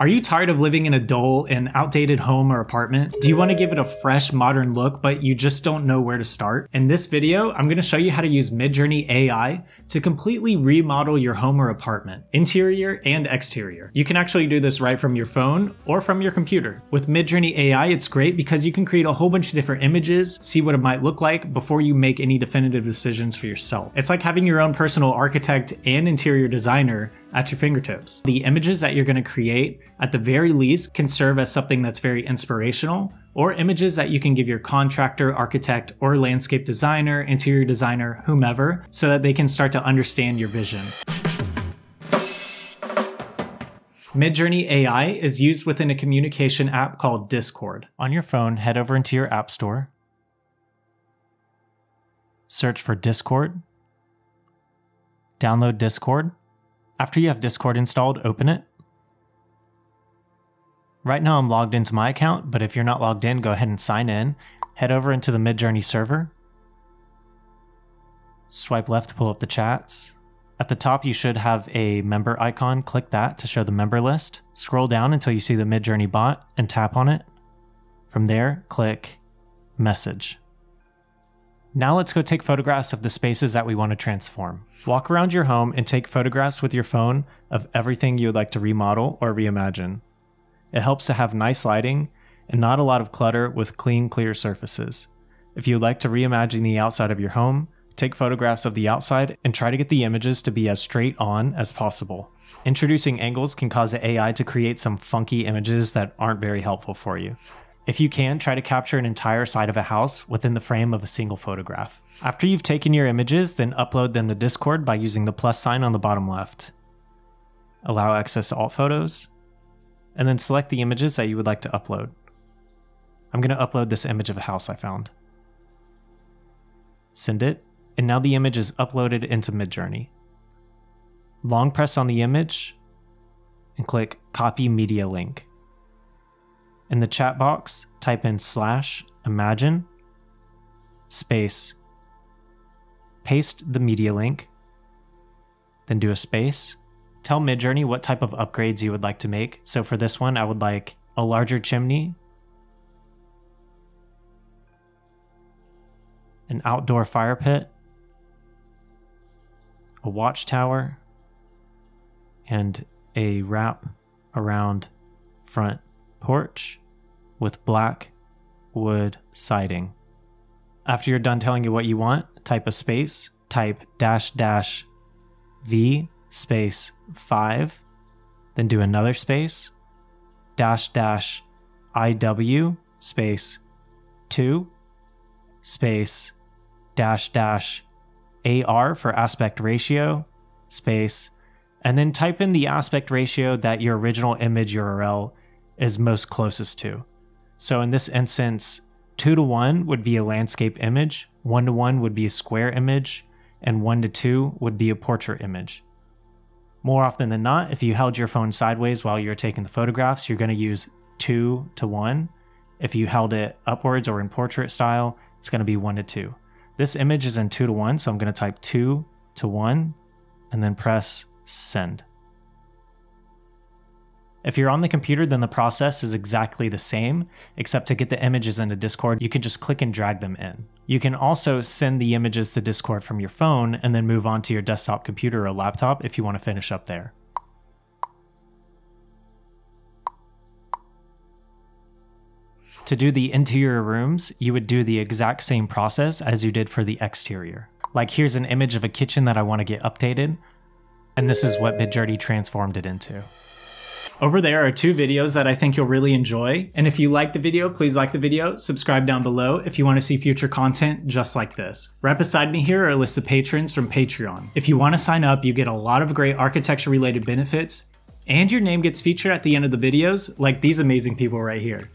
Are you tired of living in a dull and outdated home or apartment? Do you want to give it a fresh, modern look, but you just don't know where to start? In this video, I'm going to show you how to use Midjourney AI to completely remodel your home or apartment, interior and exterior. You can actually do this right from your phone or from your computer. With Midjourney AI, it's great because you can create a whole bunch of different images, see what it might look like before you make any definitive decisions for yourself. It's like having your own personal architect and interior designer at your fingertips. The images that you're going to create, at the very least, can serve as something that's very inspirational, or images that you can give your contractor, architect, or landscape designer, interior designer, whomever, so that they can start to understand your vision. Midjourney AI is used within a communication app called Discord. On your phone, head over into your app store, search for Discord, download Discord. After you have Discord installed, open it. Right now I'm logged into my account, but if you're not logged in, go ahead and sign in. Head over into the Midjourney server. Swipe left to pull up the chats. At the top, you should have a member icon. Click that to show the member list. Scroll down until you see the Midjourney bot and tap on it. From there, click Message. Now let's go take photographs of the spaces that we want to transform. Walk around your home and take photographs with your phone of everything you would like to remodel or reimagine. It helps to have nice lighting and not a lot of clutter with clean, clear surfaces. If you would like to reimagine the outside of your home, take photographs of the outside and try to get the images to be as straight on as possible. Introducing angles can cause the AI to create some funky images that aren't very helpful for you. If you can, try to capture an entire side of a house within the frame of a single photograph. After you've taken your images, then upload them to Discord by using the plus sign on the bottom left. Allow access to alt photos, and then select the images that you would like to upload. I'm going to upload this image of a house I found. Send it, and now the image is uploaded into Midjourney. Long press on the image and click Copy Media Link. In the chat box, type in /imagine space, paste the media link, then do a space. Tell Midjourney what type of upgrades you would like to make. So for this one, I would like a larger chimney, an outdoor fire pit, a watchtower, and a wrap around front porch with black wood siding. After you're done telling you what you want, type a space, type --v space 5, then do another space, --iw space 2, space --ar for aspect ratio, space, and then type in the aspect ratio that your original image URL is most closest to. So in this instance, 2:1 would be a landscape image, 1:1 would be a square image, and 1:2 would be a portrait image. More often than not, if you held your phone sideways while you're taking the photographs, you're going to use 2:1. If you held it upwards or in portrait style, it's going to be 1:2. This image is in 2:1, so I'm going to type 2:1 and then press send. If you're on the computer, then the process is exactly the same, except to get the images into Discord, you can just click and drag them in. You can also send the images to Discord from your phone and then move on to your desktop computer or laptop if you want to finish up there. To do the interior rooms, you would do the exact same process as you did for the exterior. Like, here's an image of a kitchen that I want to get updated, and this is what Midjourney transformed it into. Over there are 2 videos that I think you'll really enjoy, and if you like the video, please like the video, subscribe down below if you want to see future content just like this. Right beside me here are a list of patrons from Patreon. If you want to sign up, you get a lot of great architecture related benefits, and your name gets featured at the end of the videos like these amazing people right here.